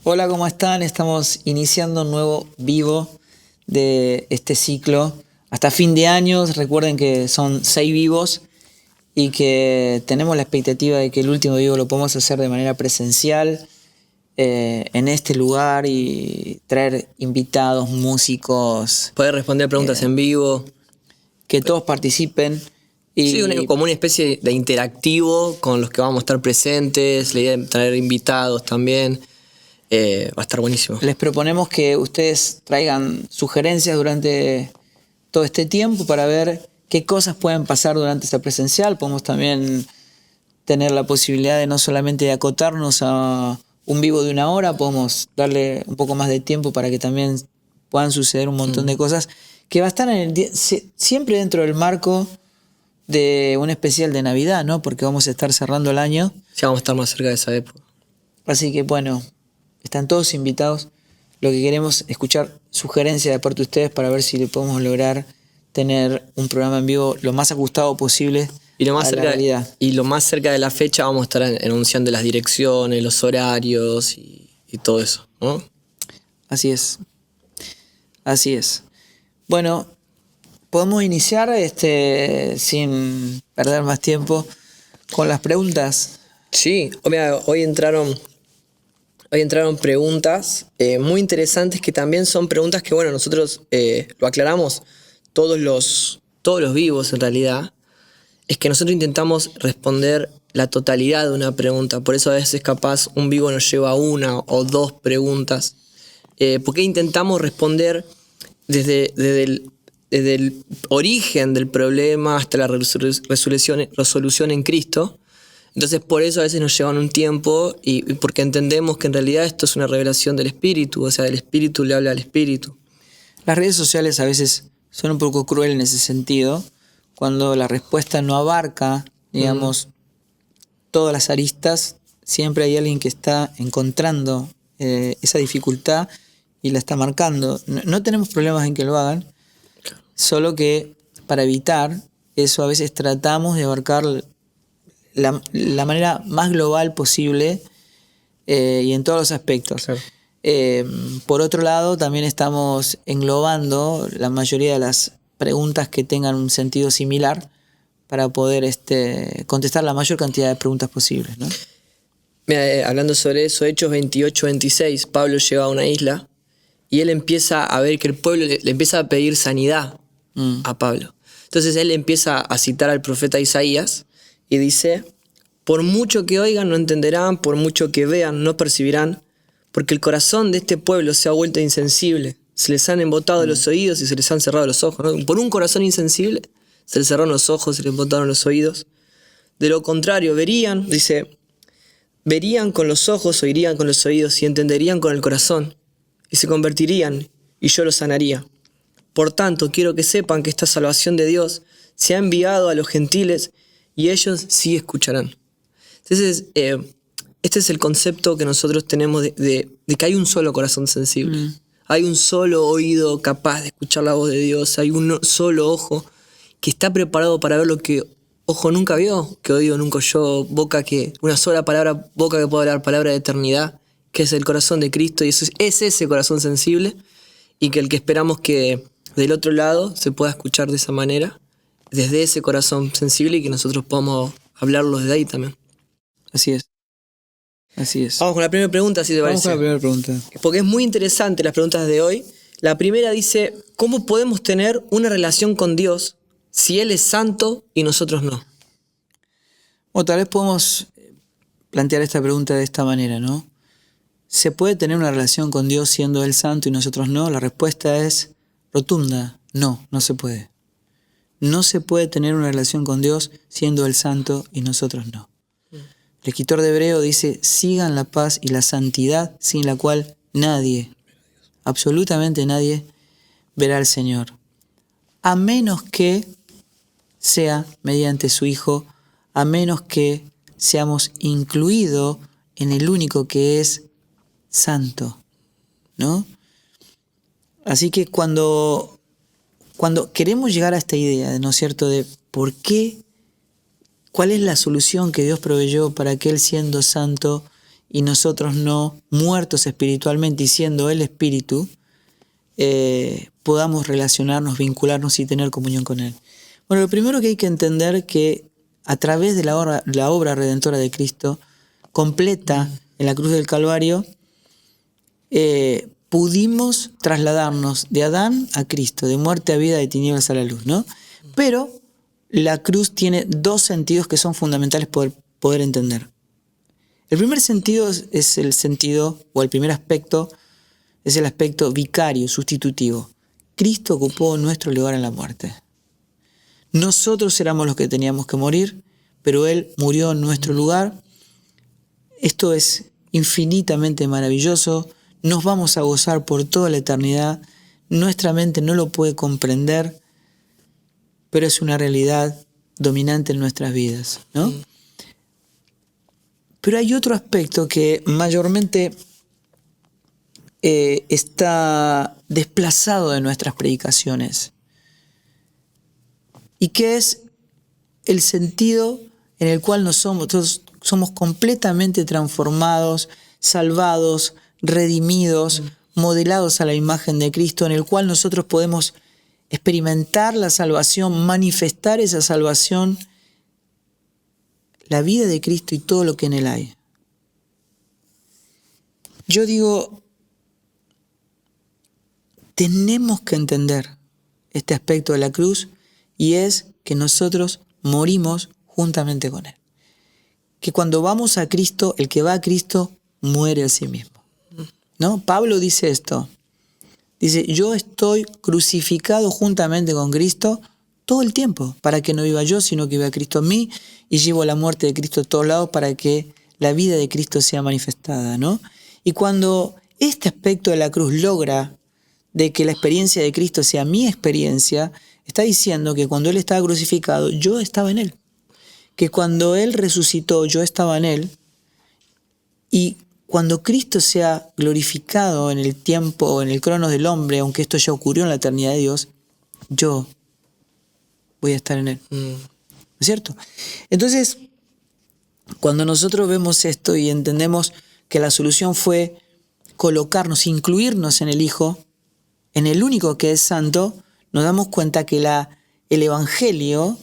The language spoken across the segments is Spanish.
Hola, ¿cómo están? Estamos iniciando un nuevo vivo de este ciclo. Hasta fin de año, recuerden que son 6 vivos y que tenemos la expectativa de que el último vivo lo podamos hacer de manera presencial en este lugar y traer invitados, músicos, Poder responder preguntas en vivo. que todos participen. Sí, Y como una especie de interactivo con los que vamos a estar presentes, la idea de traer invitados también. Va a estar buenísimo. les proponemos que ustedes traigan sugerencias durante todo este tiempo para ver qué cosas pueden pasar durante esta presencial. Podemos también tener la posibilidad de no solamente de acotarnos a un vivo de 1 hora, podemos darle un poco más de tiempo para que también puedan suceder un montón de cosas que va a estar siempre dentro del marco de un especial de Navidad, ¿no? Porque vamos a estar cerrando el año. Ya vamos a estar más cerca de esa época. Así que bueno, están todos invitados. Lo que queremos es escuchar sugerencias de parte de ustedes para ver si le podemos lograr tener un programa en vivo lo más ajustado posible Y lo más, a la realidad. lo más cerca de la fecha vamos a estar anunciando las direcciones, los horarios y todo eso, ¿no? Así es. Así es. Bueno, podemos iniciar sin perder más tiempo con las preguntas. Sí, mira, hoy entraron preguntas muy interesantes que también son preguntas que, bueno, nosotros lo aclaramos todos los vivos en realidad. Es que nosotros intentamos responder la totalidad de una pregunta. Por eso a veces capaz un vivo nos lleva a 1 o 2 preguntas. Porque intentamos responder desde el origen del problema hasta la resolución en Cristo. Entonces por eso a veces nos llevan un tiempo y porque entendemos que en realidad esto es una revelación del Espíritu, o sea, el Espíritu le habla al Espíritu. Las redes sociales a veces son un poco crueles en ese sentido, cuando la respuesta no abarca, digamos, todas las aristas. Siempre hay alguien que está encontrando esa dificultad y la está marcando. No tenemos problemas en que lo hagan, solo que para evitar eso a veces tratamos de abarcar la manera más global posible y en todos los aspectos. Claro. Por otro lado, también estamos englobando la mayoría de las preguntas que tengan un sentido similar para poder contestar la mayor cantidad de preguntas posibles, ¿no? Mira, hablando sobre eso, Hechos 28-26, Pablo llega a una isla y él empieza a ver que el pueblo le empieza a pedir sanidad a Pablo. Entonces él empieza a citar al profeta Isaías y dice: por mucho que oigan no entenderán, por mucho que vean no percibirán, porque el corazón de este pueblo se ha vuelto insensible. Se les han embotado los oídos y se les han cerrado los ojos, ¿no? Por un corazón insensible se les cerraron los ojos, se les embotaron los oídos. De lo contrario, verían con los ojos, oirían con los oídos y entenderían con el corazón y se convertirían y yo los sanaría. Por tanto, quiero que sepan que esta salvación de Dios se ha enviado a los gentiles y ellos sí escucharán. Entonces, este es el concepto que nosotros tenemos de que hay un solo corazón sensible. Hay un solo oído capaz de escuchar la voz de Dios. Hay un solo ojo que está preparado para ver lo que ojo nunca vio, que oído nunca oyó, una sola palabra, boca que puede hablar palabra de eternidad, que es el corazón de Cristo, y es ese corazón sensible, y que el que esperamos que del otro lado se pueda escuchar de esa manera, desde ese corazón sensible, y que nosotros podamos hablarlo desde ahí también. Así es. Así es. Vamos con la primera pregunta, si te Vamos parece. con la primera pregunta. Porque es muy interesante las preguntas de hoy. La primera dice: ¿cómo podemos tener una relación con Dios si Él es santo y nosotros no? Bueno, tal vez podemos plantear esta pregunta de esta manera, ¿no? ¿Se puede tener una relación con Dios siendo Él santo y nosotros no? La respuesta es rotunda: no, no se puede. No se puede tener una relación con Dios siendo Él santo y nosotros no. El escritor de Hebreo dice: sigan la paz y la santidad, sin la cual nadie, absolutamente nadie, verá al Señor, a menos que sea mediante su Hijo, a menos que seamos incluidos en el único que es santo, ¿no? Así que cuando queremos llegar a esta idea, ¿no es cierto?, de por qué, cuál es la solución que Dios proveyó para que Él, siendo santo y nosotros no, muertos espiritualmente y siendo Él Espíritu, podamos relacionarnos, vincularnos y tener comunión con Él. Bueno, lo primero que hay que entender es que a través de la obra redentora de Cristo, completa en la cruz del Calvario, pudimos trasladarnos de Adán a Cristo, de muerte a vida, de tinieblas a la luz, ¿no? Pero la cruz tiene dos sentidos que son fundamentales poder entender. El primer sentido es el sentido, o el primer aspecto, es el aspecto vicario, sustitutivo. Cristo ocupó nuestro lugar en la muerte. Nosotros éramos los que teníamos que morir, pero Él murió en nuestro lugar. Esto es infinitamente maravilloso. Nos vamos a gozar por toda la eternidad. Nuestra mente no lo puede comprender, pero es una realidad dominante en nuestras vidas, ¿no? Pero hay otro aspecto que mayormente está desplazado de nuestras predicaciones, y que es el sentido en el cual nosotros somos completamente transformados, salvados, redimidos, modelados a la imagen de Cristo, en el cual nosotros podemos experimentar la salvación, manifestar esa salvación, la vida de Cristo y todo lo que en Él hay. Yo digo, tenemos que entender este aspecto de la cruz, y es que nosotros morimos juntamente con Él. Que cuando vamos a Cristo, el que va a Cristo muere a sí mismo, ¿no? Pablo dice esto. Dice, yo estoy crucificado juntamente con Cristo todo el tiempo, para que no viva yo, sino que viva Cristo en mí, y llevo la muerte de Cristo a todos lados para que la vida de Cristo sea manifestada, ¿no? Y cuando este aspecto de la cruz logra de que la experiencia de Cristo sea mi experiencia, está diciendo que cuando Él estaba crucificado, yo estaba en Él. Que cuando Él resucitó, yo estaba en Él. Y cuando Cristo sea glorificado en el tiempo, en el cronos del hombre, aunque esto ya ocurrió en la eternidad de Dios, yo voy a estar en Él. ¿No es cierto? Entonces, cuando nosotros vemos esto y entendemos que la solución fue colocarnos, incluirnos en el Hijo, en el único que es santo, nos damos cuenta que el Evangelio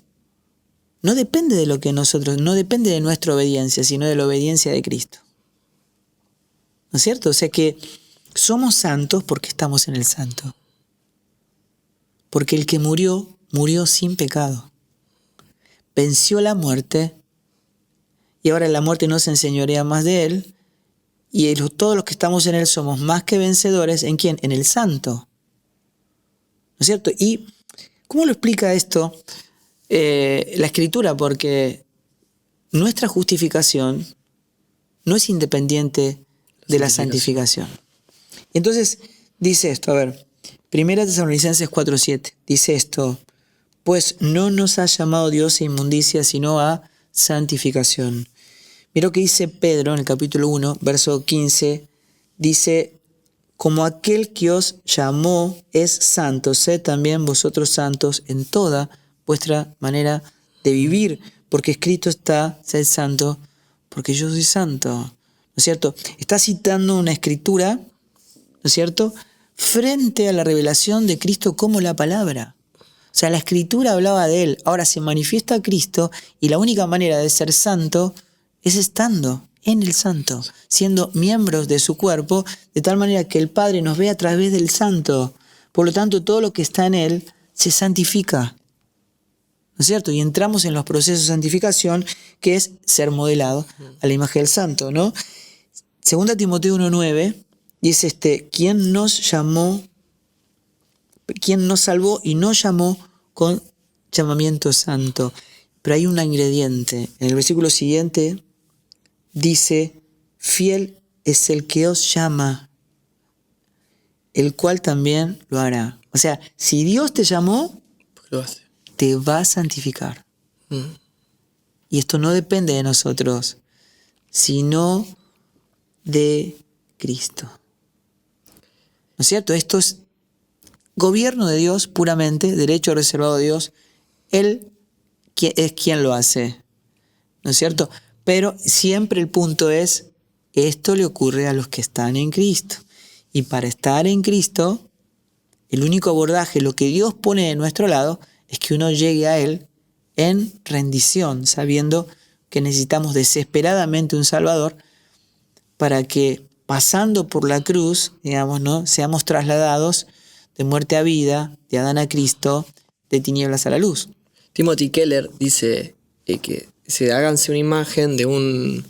no depende de lo que nosotros, no depende de nuestra obediencia, sino de la obediencia de Cristo. ¿No es cierto? O sea que somos santos porque estamos en el Santo. Porque el que murió, murió sin pecado. Venció la muerte, y ahora la muerte no se enseñorea más de Él, y todos los que estamos en Él somos más que vencedores. ¿En quién? En el Santo. ¿No es cierto? ¿Y cómo lo explica esto la Escritura? Porque nuestra justificación no es independiente de la santificación. Entonces dice esto, a ver, 1 Tesalonicenses 4:7, dice esto, pues no nos ha llamado Dios a inmundicia, sino a santificación. Mira lo que dice Pedro en el capítulo 1, verso 15, dice, como aquel que os llamó es santo, sed también vosotros santos en toda vuestra manera de vivir, porque escrito está, sed santo, porque yo soy santo. ¿No es cierto? Está citando una escritura, ¿no es cierto?, frente a la revelación de Cristo como la palabra. O sea, la escritura hablaba de Él, ahora se manifiesta Cristo, y la única manera de ser santo es estando en el santo, siendo miembros de su cuerpo, de tal manera que el Padre nos ve a través del santo. Por lo tanto, todo lo que está en Él se santifica. ¿No es cierto? Y entramos en los procesos de santificación, que es ser modelado a la imagen del santo, ¿no? 2 Timoteo 1:9 dice ¿quién nos salvó y nos llamó con llamamiento santo? Pero hay un ingrediente. En el versículo siguiente dice, fiel es el que os llama, el cual también lo hará. O sea, si Dios te llamó, lo hace. Te va a santificar. Y esto no depende de nosotros, sino de Cristo. ¿No es cierto? Esto es gobierno de Dios puramente, derecho reservado de Dios. Él es quien lo hace. ¿No es cierto? Pero siempre el punto es esto le ocurre a los que están en Cristo. Y para estar en Cristo, el único abordaje, lo que Dios pone de nuestro lado, es que uno llegue a Él en rendición, sabiendo que necesitamos desesperadamente un Salvador para que, pasando por la cruz, digamos, ¿no?, seamos trasladados de muerte a vida, de Adán a Cristo, de tinieblas a la luz. Timothy Keller dice que háganse una imagen de un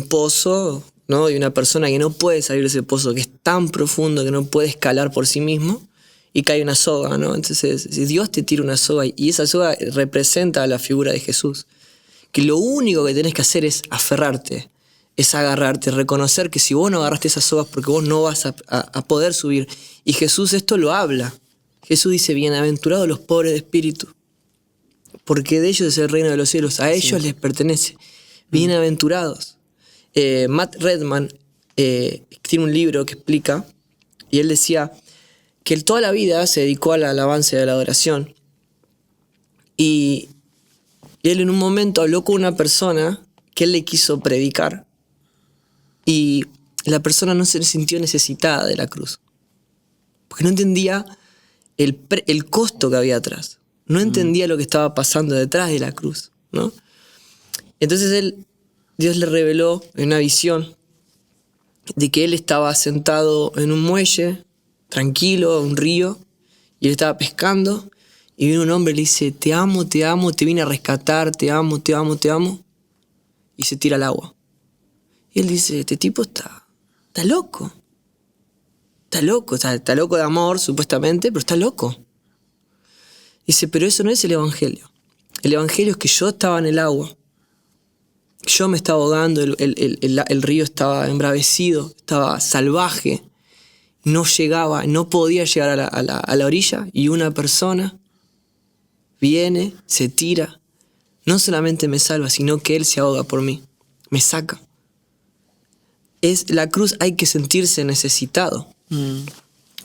pozo, ¿no?, de una persona que no puede salir de ese pozo, que es tan profundo que no puede escalar por sí mismo, y cae una soga, ¿no? Entonces, si Dios te tira una soga, y esa soga representa a la figura de Jesús, que lo único que tenés que hacer es aferrarte, es agarrarte, reconocer que si vos no agarraste esas sogas, porque vos no vas a poder subir. Y Jesús esto lo habla. Jesús dice, bienaventurados los pobres de espíritu, porque de ellos es el reino de los cielos, a ellos les pertenece. Bienaventurados. Matt Redman tiene un libro que explica, y él decía que él toda la vida se dedicó a la alabanza y a la adoración, y él en un momento habló con una persona que él le quiso predicar, y la persona no se sintió necesitada de la cruz, porque no entendía el costo que había atrás, no entendía lo que estaba pasando detrás de la cruz, ¿no? Entonces Dios le reveló en una visión de que él estaba sentado en un muelle, tranquilo, un río, y él estaba pescando, y viene un hombre y le dice, te amo, te vine a rescatar, te amo, y se tira al agua. Y él dice, este tipo está loco. Está loco de amor, supuestamente, pero está loco. Dice, pero eso no es el evangelio. El evangelio es que yo estaba en el agua. Yo me estaba ahogando, el río estaba embravecido, estaba salvaje. No podía llegar a la orilla, y una persona viene, se tira, no solamente me salva, sino que Él se ahoga por mí, me saca. La cruz, hay que sentirse necesitado.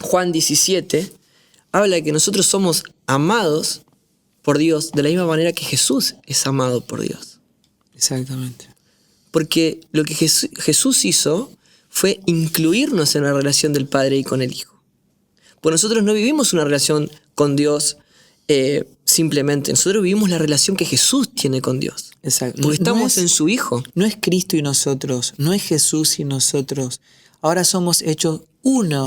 Juan 17 habla de que nosotros somos amados por Dios de la misma manera que Jesús es amado por Dios. Exactamente. Porque lo que Jesús hizo fue incluirnos en la relación del Padre y con el Hijo. Pues nosotros no vivimos una relación con Dios simplemente. Nosotros vivimos la relación que Jesús tiene con Dios. Exacto. Porque estamos en su Hijo. No es Cristo y nosotros, no es Jesús y nosotros. Ahora somos hechos uno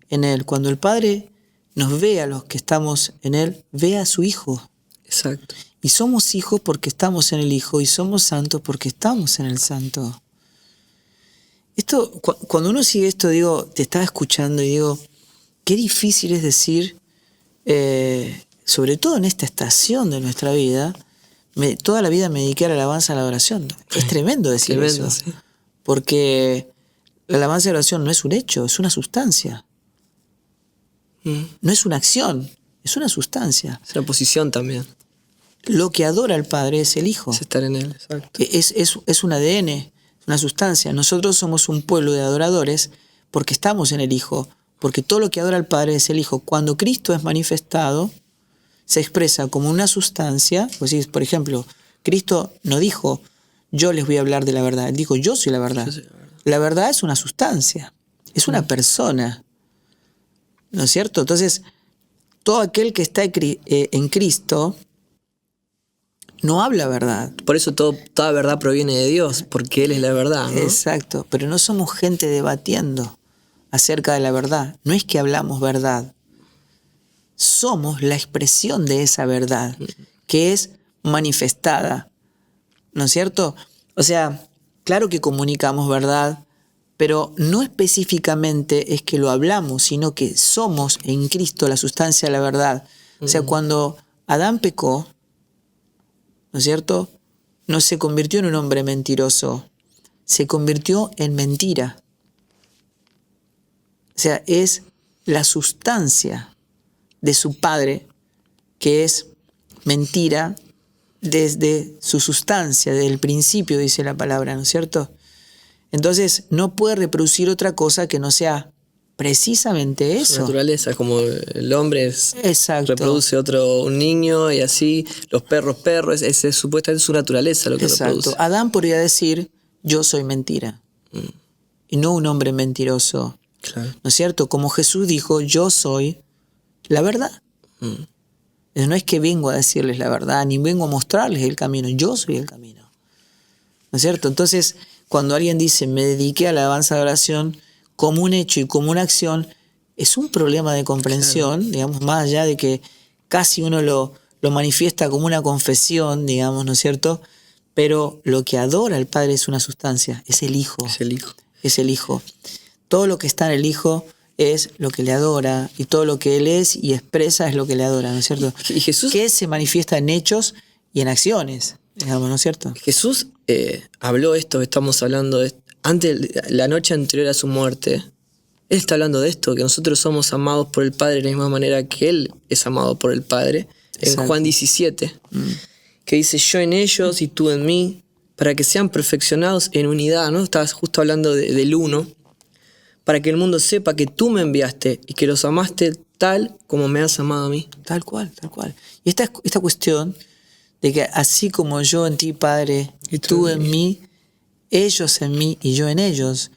en Él. Cuando el Padre nos ve a los que estamos en Él, ve a su Hijo. Exacto. Y somos hijos porque estamos en el Hijo, y somos santos porque estamos en el Santo. Esto, cuando uno sigue esto, te estaba escuchando y digo, qué difícil es decir, sobre todo en esta estación de nuestra vida, toda la vida me dediqué a la alabanza, a la adoración. Es tremendo decir eso. Sí. Porque la alabanza y la adoración no es un hecho, es una sustancia. No es una acción, es una sustancia. Es una posición también. Lo que adora al Padre es el Hijo. Es estar en Él, exacto. Es un ADN, es una sustancia. Nosotros somos un pueblo de adoradores porque estamos en el Hijo, porque todo lo que adora al Padre es el Hijo. Cuando Cristo es manifestado, se expresa como una sustancia. Pues, por ejemplo, Cristo no dijo, yo les voy a hablar de la verdad. Él dijo, yo soy la verdad. La verdad es una sustancia, es una persona. ¿No es cierto? Entonces, todo aquel que está en Cristo no habla verdad. Por eso toda verdad proviene de Dios, porque Él es la verdad, ¿no? Exacto, pero no somos gente debatiendo acerca de la verdad. No es que hablamos verdad. Somos la expresión de esa verdad, que es manifestada. ¿No es cierto? O sea, claro que comunicamos verdad, pero no específicamente es que lo hablamos, sino que somos en Cristo la sustancia de la verdad. O sea, cuando Adán pecó, ¿no es cierto?, no se convirtió en un hombre mentiroso, se convirtió en mentira. O sea, es la sustancia de su padre, que es mentira desde su sustancia, desde el principio, dice la palabra, ¿no es cierto? Entonces, no puede reproducir otra cosa que no sea precisamente eso. Su naturaleza, como el hombre reproduce un niño, y así los perros, es supuestamente su naturaleza lo que Exacto. reproduce. Adán podría decir, yo soy mentira. y no un hombre mentiroso. Claro. ¿No es cierto? Como Jesús dijo, yo soy la verdad. No es que vengo a decirles la verdad, ni vengo a mostrarles el camino, yo soy el camino. ¿No es cierto? Entonces, cuando alguien dice, me dediqué a la alabanza de oración como un hecho y como una acción, es un problema de comprensión, claro, digamos, más allá de que casi uno lo manifiesta como una confesión, digamos, ¿no es cierto? Pero lo que adora al Padre es una sustancia, es el Hijo. Es el Hijo. Es el Hijo. Todo lo que está en el Hijo es lo que le adora, y todo lo que Él es y expresa es lo que le adora, ¿no es cierto? Y Jesús, que se manifiesta en hechos y en acciones, digamos, ¿no es cierto? Jesús habló esto que estamos hablando, la noche anterior a su muerte. Él está hablando de esto, que nosotros somos amados por el Padre de la misma manera que Él es amado por el Padre. Exacto. En Juan 17, que dice, yo en ellos y tú en mí, para que sean perfeccionados en unidad, ¿no? Estabas justo hablando del uno, para que el mundo sepa que tú me enviaste y que los amaste tal como me has amado a mí. Tal cual, tal cual. Y esta cuestión de que así como yo en ti, Padre, y tú en mí, ellos en mí y yo en ellos,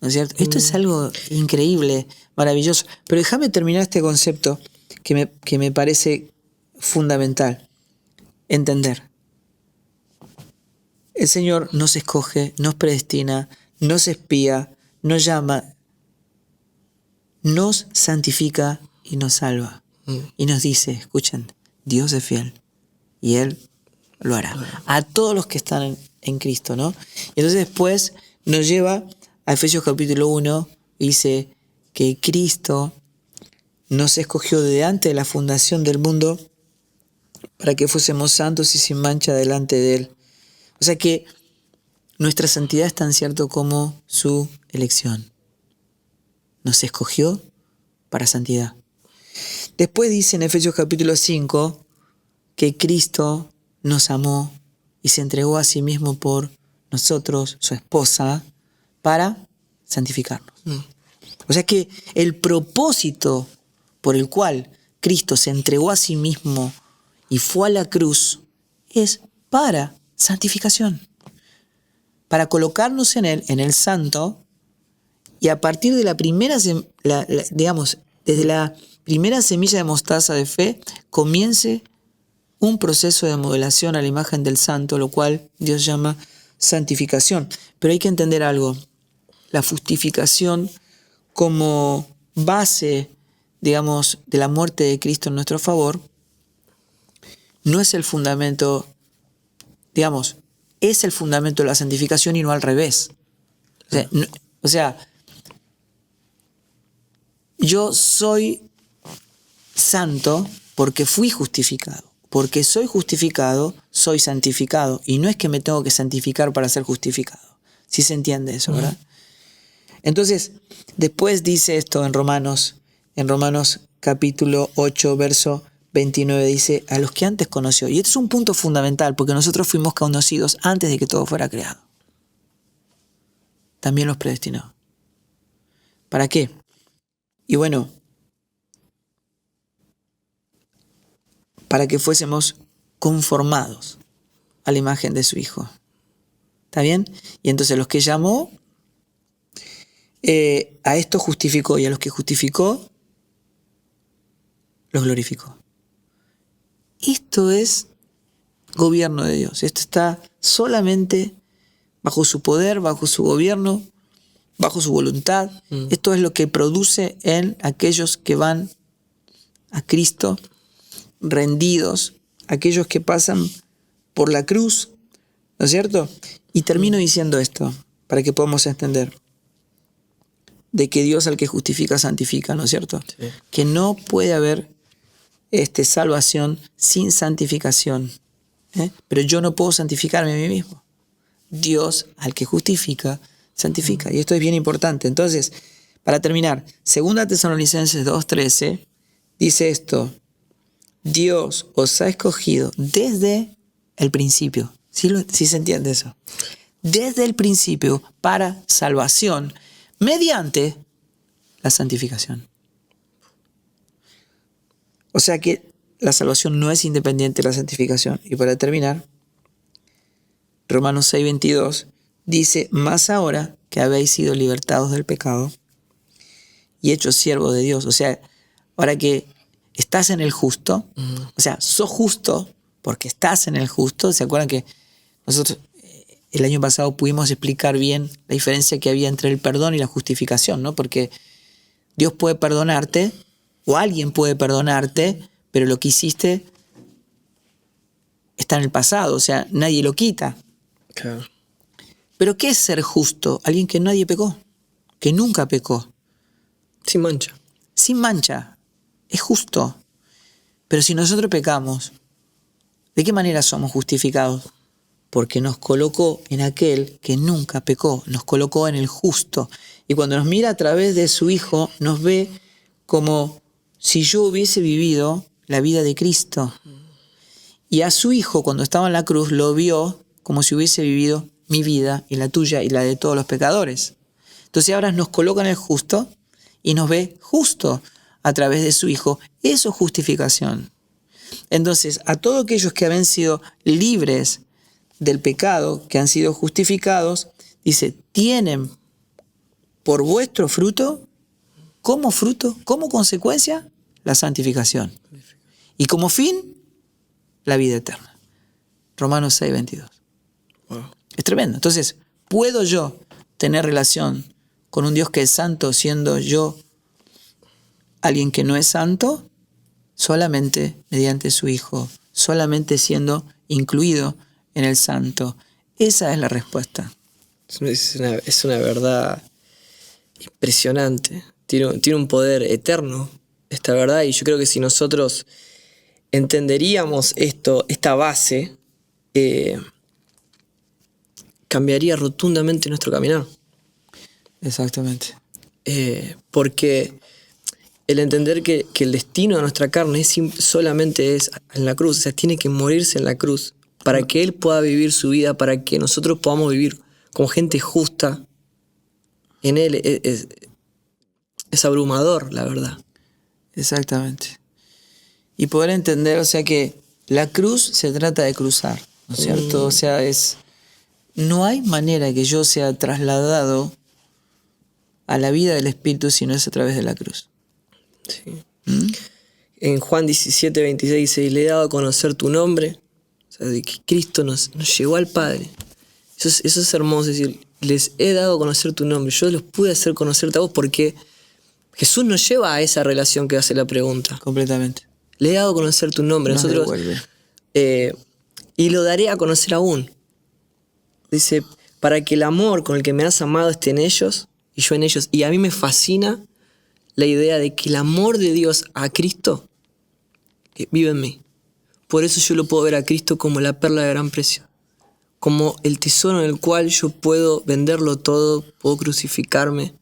¿no es cierto? Esto es algo increíble, maravilloso. Pero déjame terminar este concepto que me parece fundamental. Entender. El Señor nos escoge, nos predestina, nos espía, nos llama, nos santifica y nos salva. Y nos dice, escuchen, Dios es fiel y Él lo hará. A todos los que están en Cristo, ¿no? Y entonces después nos lleva a Efesios capítulo 1, dice que Cristo nos escogió desde antes de la fundación del mundo para que fuésemos santos y sin mancha delante de Él. O sea que nuestra santidad es tan cierto como su elección. Nos escogió para santidad. Después dice en Efesios capítulo 5 que Cristo nos amó y se entregó a sí mismo por nosotros, su esposa, para santificarnos. O sea que el propósito por el cual Cristo se entregó a sí mismo y fue a la cruz es para santificación, para colocarnos en Él, en el santo, y a partir de la primera, digamos, desde la primera semilla de mostaza de fe, comience un proceso de modelación a la imagen del santo, lo cual Dios llama santificación. Pero hay que entender algo. La justificación como base, digamos, de la muerte de Cristo en nuestro favor, no es el fundamento, digamos, es el fundamento de la santificación y no al revés. O sea, yo soy santo porque fui justificado. Porque soy justificado, soy santificado. Y no es que me tengo que santificar para ser justificado. ¿Sí se entiende eso, verdad? Entonces, después dice esto en Romanos capítulo 8, verso 29, dice, a los que antes conoció. Y este es un punto fundamental, porque nosotros fuimos conocidos antes de que todo fuera creado. También los predestinó. ¿Para qué? Y bueno, para que fuésemos conformados a la imagen de su Hijo. ¿Está bien? Y entonces los que llamó, a esto justificó, y a los que justificó, los glorificó. Esto es gobierno de Dios. Esto está solamente bajo su poder, bajo su gobierno, bajo su voluntad. Esto es lo que produce en aquellos que van a Cristo rendidos, aquellos que pasan por la cruz, ¿no es cierto? Y termino diciendo esto, para que podamos entender, de que Dios al que justifica, santifica, ¿no es cierto? Sí. Que no puede haber salvación sin santificación. Pero yo no puedo santificarme a mí mismo. Dios al que justifica, santifica. Y esto es bien importante. Entonces, para terminar, 2 Tesalonicenses 2:13 dice esto: Dios os ha escogido desde el principio. ¿Sí se entiende eso? Desde el principio para salvación mediante la santificación. O sea que la salvación no es independiente de la santificación. Y para terminar, Romanos 6:22 dice, más ahora que habéis sido libertados del pecado y hechos siervos de Dios. O sea, ahora que estás en el justo, o sea, sos justo porque estás en el justo. ¿Se acuerdan que nosotros el año pasado pudimos explicar bien la diferencia que había entre el perdón y la justificación, ¿no? Porque Dios puede perdonarte o alguien puede perdonarte, pero lo que hiciste está en el pasado, o sea, nadie lo quita. Claro. Pero ¿qué es ser justo? Alguien que nadie pecó, que nunca pecó. Sin mancha. Sin mancha. Es justo. Pero si nosotros pecamos, ¿de qué manera somos justificados? Porque nos colocó en aquel que nunca pecó, nos colocó en el justo. Y cuando nos mira a través de su Hijo, nos ve como si yo hubiese vivido la vida de Cristo. Y a su Hijo, cuando estaba en la cruz, lo vio como si hubiese vivido mi vida y la tuya y la de todos los pecadores. Entonces ahora nos coloca en el justo y nos ve justo a través de su Hijo. Eso es justificación. Entonces, a todos aquellos que habían sido libres del pecado, que han sido justificados, dice, tienen por vuestro fruto, como consecuencia, la santificación. Y como fin, la vida eterna. Romanos 6, 22. Wow. Es tremendo. Entonces, ¿puedo yo tener relación con un Dios que es santo siendo yo alguien que no es santo? Solamente mediante su Hijo, solamente siendo incluido en el santo. Esa es la respuesta. Es una verdad impresionante. Tiene un poder eterno esta verdad, y yo creo que si nosotros entenderíamos esta base, cambiaría rotundamente nuestro caminar. Exactamente. Porque el entender que el destino de nuestra carne solamente es en la cruz, o sea, tiene que morirse en la cruz para que Él pueda vivir su vida, para que nosotros podamos vivir como gente justa en Él. Es abrumador, la verdad. Exactamente. Y poder entender, o sea, que la cruz se trata de cruzar, ¿no es cierto? O sea, no hay manera que yo sea trasladado a la vida del Espíritu si no es a través de la cruz. Sí. En Juan 17, 26 dice, y le he dado a conocer tu nombre. O sea, de que Cristo nos llevó al Padre. Eso es hermoso, es decir, les he dado a conocer tu nombre. Yo los pude hacer conocerte a vos porque Jesús nos lleva a esa relación que hace la pregunta. Completamente. Le he dado a conocer tu nombre. Nos Nosotros, y lo daré a conocer aún. Dice, para que el amor con el que me has amado esté en ellos y yo en ellos. Y a mí me fascina la idea de que el amor de Dios a Cristo vive en mí. Por eso yo lo puedo ver a Cristo como la perla de gran precio, como el tesoro en el cual yo puedo venderlo todo, puedo crucificarme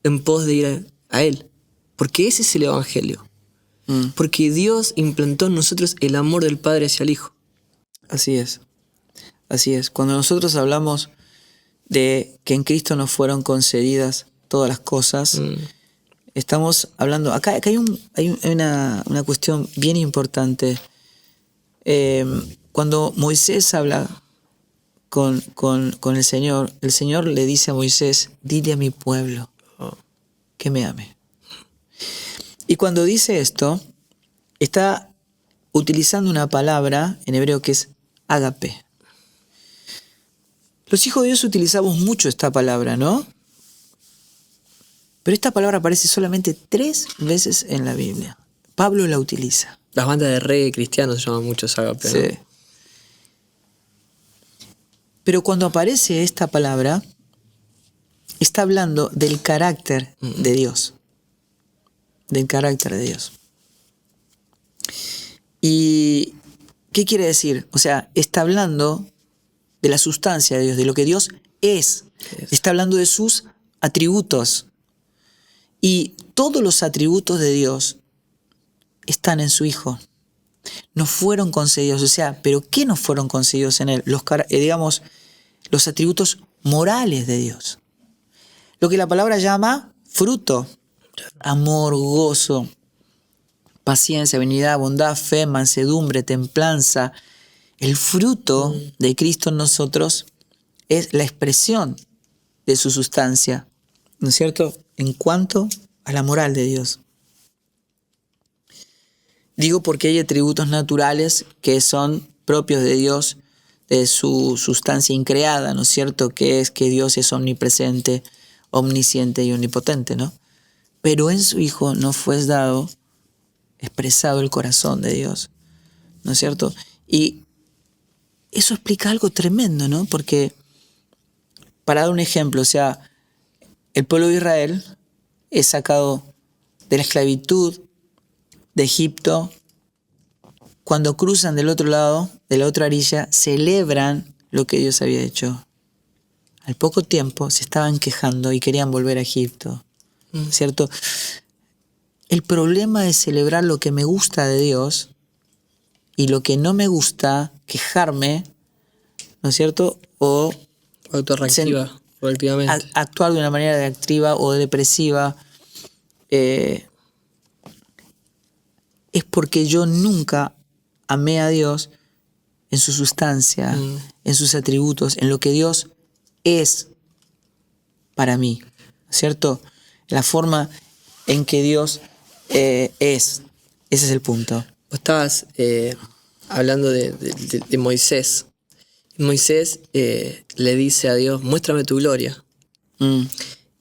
en pos de ir a Él. Porque ese es el Evangelio. Porque Dios implantó en nosotros el amor del Padre hacia el Hijo. Así es. Así es. Cuando nosotros hablamos de que en Cristo nos fueron concedidas todas las cosas, estamos hablando... Acá hay una cuestión bien importante. Cuando Moisés habla con el Señor le dice a Moisés, dile a mi pueblo que me ame. Y cuando dice esto, está utilizando una palabra en hebreo que es ágape. Los hijos de Dios utilizamos mucho esta palabra, ¿no? Pero esta palabra aparece solamente 3 veces en la Biblia. Pablo la utiliza. Las bandas de reggae cristianos se llaman mucho ágape, ¿no? Sí. Pero cuando aparece esta palabra, está hablando del carácter de Dios. Del carácter de Dios. ¿Y qué quiere decir? O sea, está hablando de la sustancia de Dios, de lo que Dios es. Está hablando de sus atributos. Y todos los atributos de Dios están en su Hijo. Nos fueron concedidos. O sea, ¿pero qué nos fueron concedidos en Él? Los atributos morales de Dios. Lo que la palabra llama fruto. Amor, gozo, paciencia, benignidad, bondad, fe, mansedumbre, templanza. El fruto de Cristo en nosotros es la expresión de su sustancia, ¿no es cierto?, en cuanto a la moral de Dios. Digo porque hay atributos naturales que son propios de Dios, de su sustancia increada, ¿no es cierto?, que es que Dios es omnipresente, omnisciente y omnipotente, ¿no? Pero en su Hijo no fue dado, expresado el corazón de Dios, ¿no es cierto? Y eso explica algo tremendo, ¿no? Porque, para dar un ejemplo, o sea, el pueblo de Israel es sacado de la esclavitud de Egipto. Cuando cruzan del otro lado, de la otra orilla, celebran lo que Dios había hecho. Al poco tiempo se estaban quejando y querían volver a Egipto, ¿cierto? El problema de celebrar lo que me gusta de Dios y lo que no me gusta, quejarme, ¿no es cierto? O autorreactiva, relativamente. Actuar de una manera reactiva o depresiva, es porque yo nunca amé a Dios en su sustancia, en sus atributos, en lo que Dios es para mí, ¿cierto? La forma en que Dios es. Ese es el punto. Vos estabas hablando de Moisés. Moisés le dice a Dios, muéstrame tu gloria.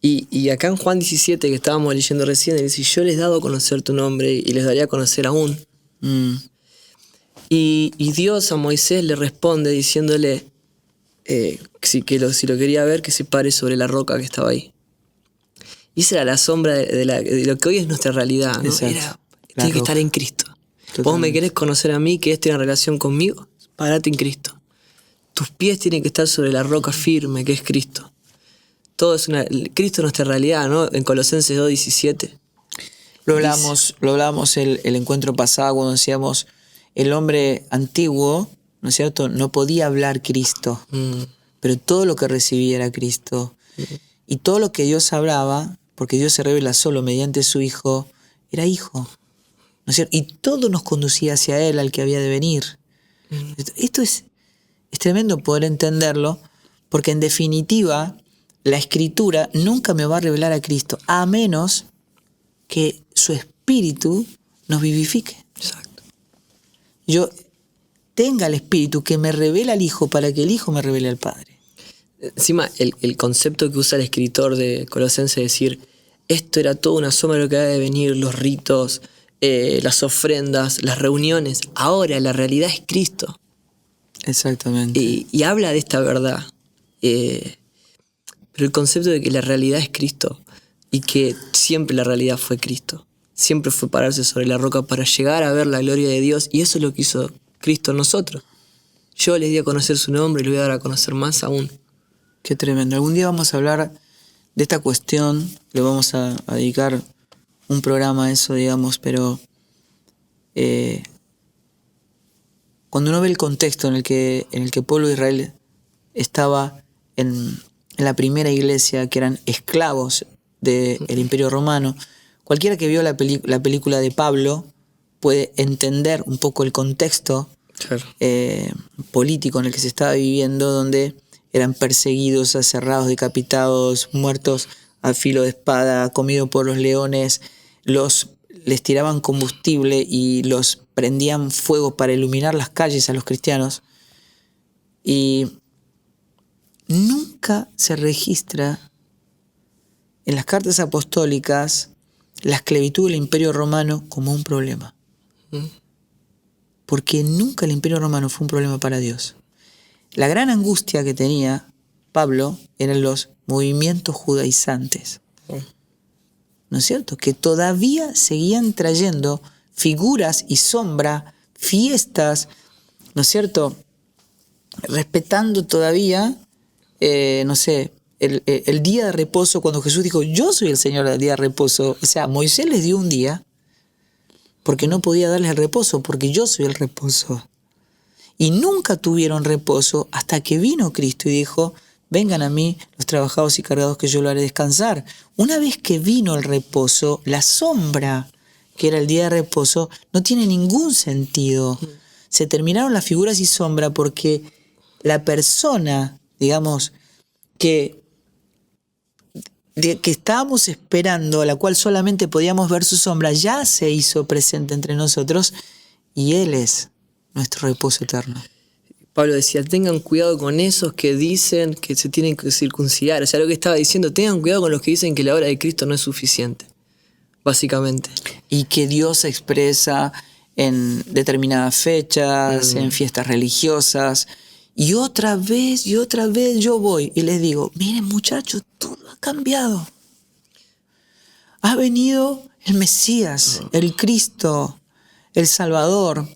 Y acá en Juan 17, que estábamos leyendo recién, él dice, yo les he dado a conocer tu nombre y les daría a conocer aún. Y Dios a Moisés le responde diciéndole si lo quería ver, que se pare sobre la roca que estaba ahí. Y esa era la sombra de lo que hoy es nuestra realidad, ¿no? Tiene que estar en Cristo. Totalmente. Vos me querés conocer a mí, que tiene relación conmigo, parate en Cristo. Tus pies tienen que estar sobre la roca firme, que es Cristo. Cristo es nuestra realidad, ¿no? En Colosenses 2:17. Lo hablamos el encuentro pasado cuando decíamos, el hombre antiguo, ¿no es cierto?, no podía hablar Cristo, pero todo lo que recibía era Cristo. Y todo lo que Dios hablaba, porque Dios se revela solo mediante su Hijo, era Hijo, ¿no es cierto? Y todo nos conducía hacia Él, al que había de venir. Esto es tremendo poder entenderlo, porque en definitiva, la Escritura nunca me va a revelar a Cristo, a menos que su Espíritu nos vivifique. Exacto. Yo tenga el Espíritu que me revela al Hijo para que el Hijo me revele al Padre. Encima, el concepto que usa el escritor de Colosenses es decir, esto era toda una sombra de lo que había de venir, los ritos, las ofrendas, las reuniones. Ahora la realidad es Cristo. Exactamente. Y habla de esta verdad. Pero el concepto de que la realidad es Cristo y que siempre la realidad fue Cristo. Siempre fue pararse sobre la roca para llegar a ver la gloria de Dios, y eso es lo que hizo Cristo en nosotros. Yo les di a conocer su nombre y les voy a dar a conocer más aún. Qué tremendo. Algún día vamos a hablar de esta cuestión, le vamos a dedicar un programa a eso, digamos, pero cuando uno ve el contexto en el que el pueblo de Israel estaba en la primera iglesia, que eran esclavos del Imperio Romano, cualquiera que vio la película de Pablo puede entender un poco el contexto político en el que se estaba viviendo, donde eran perseguidos, aserrados, decapitados, muertos a filo de espada, comidos por los leones, les tiraban combustible y los prendían fuego para iluminar las calles a los cristianos. Y nunca se registra en las cartas apostólicas la esclavitud del Imperio Romano como un problema. Porque nunca el Imperio Romano fue un problema para Dios. La gran angustia que tenía Pablo eran los movimientos judaizantes. ¿No es cierto? Que todavía seguían trayendo figuras y sombra, fiestas, ¿no es cierto? Respetando todavía, el día de reposo, cuando Jesús dijo, yo soy el Señor del día de reposo. O sea, Moisés les dio un día porque no podía darles el reposo, porque yo soy el reposo. Y nunca tuvieron reposo hasta que vino Cristo y dijo, vengan a mí los trabajados y cargados que yo lo haré descansar. Una vez que vino el reposo, la sombra, que era el día de reposo, no tiene ningún sentido. Se terminaron las figuras y sombra porque la persona, digamos, que estábamos esperando, a la cual solamente podíamos ver su sombra, ya se hizo presente entre nosotros y Él es nuestro reposo eterno. Pablo decía, tengan cuidado con esos que dicen que se tienen que circuncidar. O sea, lo que estaba diciendo, tengan cuidado con los que dicen que la obra de Cristo no es suficiente, básicamente. Y que Dios se expresa en determinadas fechas, en fiestas religiosas. Y otra vez yo voy y les digo, miren muchachos, todo ha cambiado. Ha venido el Mesías, el Cristo, el Salvador,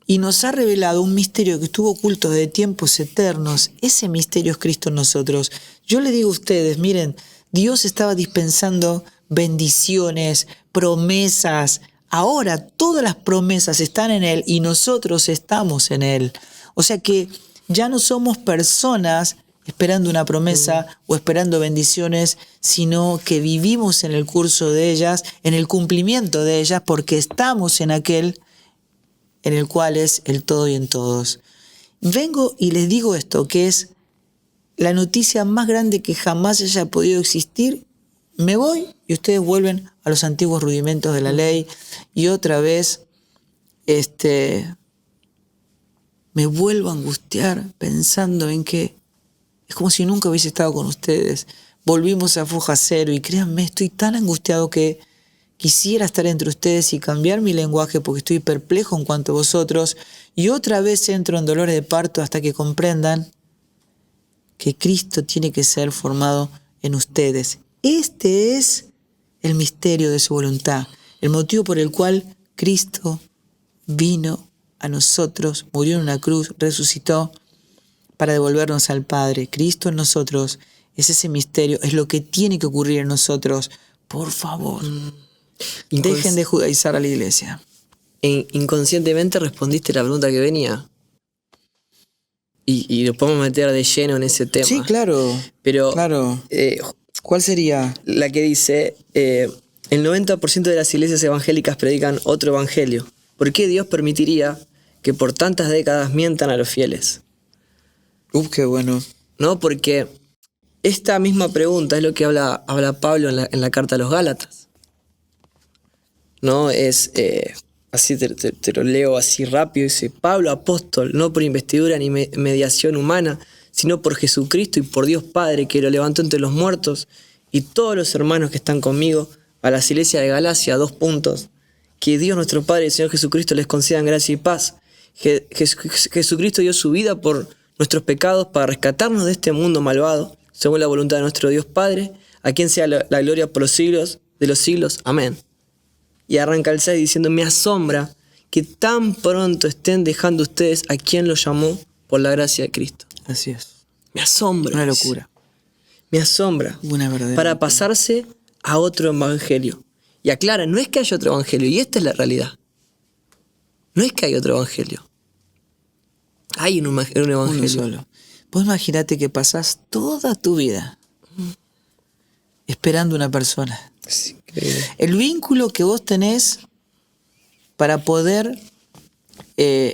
y nos ha revelado un misterio que estuvo oculto desde tiempos eternos. Ese misterio es Cristo en nosotros. Yo le digo a ustedes, miren, Dios estaba dispensando bendiciones, promesas. Ahora todas las promesas están en Él y nosotros estamos en Él. O sea que ya no somos personas esperando una promesa o esperando bendiciones, sino que vivimos en el curso de ellas, en el cumplimiento de ellas, porque estamos en aquel en el cual es el todo y en todos. Vengo y les digo esto, que es la noticia más grande que jamás haya podido existir. Me voy y ustedes vuelven a los antiguos rudimentos de la ley y otra vez me vuelvo a angustiar pensando en que es como si nunca hubiese estado con ustedes. Volvimos a foja cero y créanme, estoy tan angustiado que quisiera estar entre ustedes y cambiar mi lenguaje porque estoy perplejo en cuanto a vosotros y otra vez entro en dolores de parto hasta que comprendan que Cristo tiene que ser formado en ustedes. Este es el misterio de su voluntad, el motivo por el cual Cristo vino a nosotros, murió en una cruz, resucitó para devolvernos al Padre. Cristo en nosotros es ese misterio, es lo que tiene que ocurrir en nosotros. Por favor, dejen de judaizar a la iglesia. Inconscientemente respondiste la pregunta que venía. Y lo podemos meter de lleno en ese tema. Sí, claro. Pero, claro. ¿Cuál sería? La que dice, el 90% de las iglesias evangélicas predican otro evangelio. ¿Por qué Dios permitiría que por tantas décadas mientan a los fieles? Qué bueno. No, porque esta misma pregunta es lo que habla Pablo en la carta a los Gálatas. No es, así te lo leo así rápido, dice, Pablo, apóstol, no por investidura ni mediación humana, sino por Jesucristo y por Dios Padre, que lo levantó entre los muertos, y todos los hermanos que están conmigo, a las iglesias de Galacia, 2 puntos. Que Dios nuestro Padre y el Señor Jesucristo les concedan gracia y paz. Jesucristo dio su vida por nuestros pecados para rescatarnos de este mundo malvado, según la voluntad de nuestro Dios Padre, a quien sea la gloria por los siglos de los siglos. Amén. Y arranca el 6 diciendo, me asombra que tan pronto estén dejando ustedes a quien los llamó por la gracia de Cristo. Así es. Me asombra. Una locura. Me asombra. Una verdadera para locura. pasarse a otro evangelio. Y aclara, no es que haya otro evangelio, y esta es la realidad. No es que hay otro evangelio. Hay un evangelio. Uno solo. Vos imaginate que pasás toda tu vida esperando una persona. Sí, el vínculo que vos tenés para poder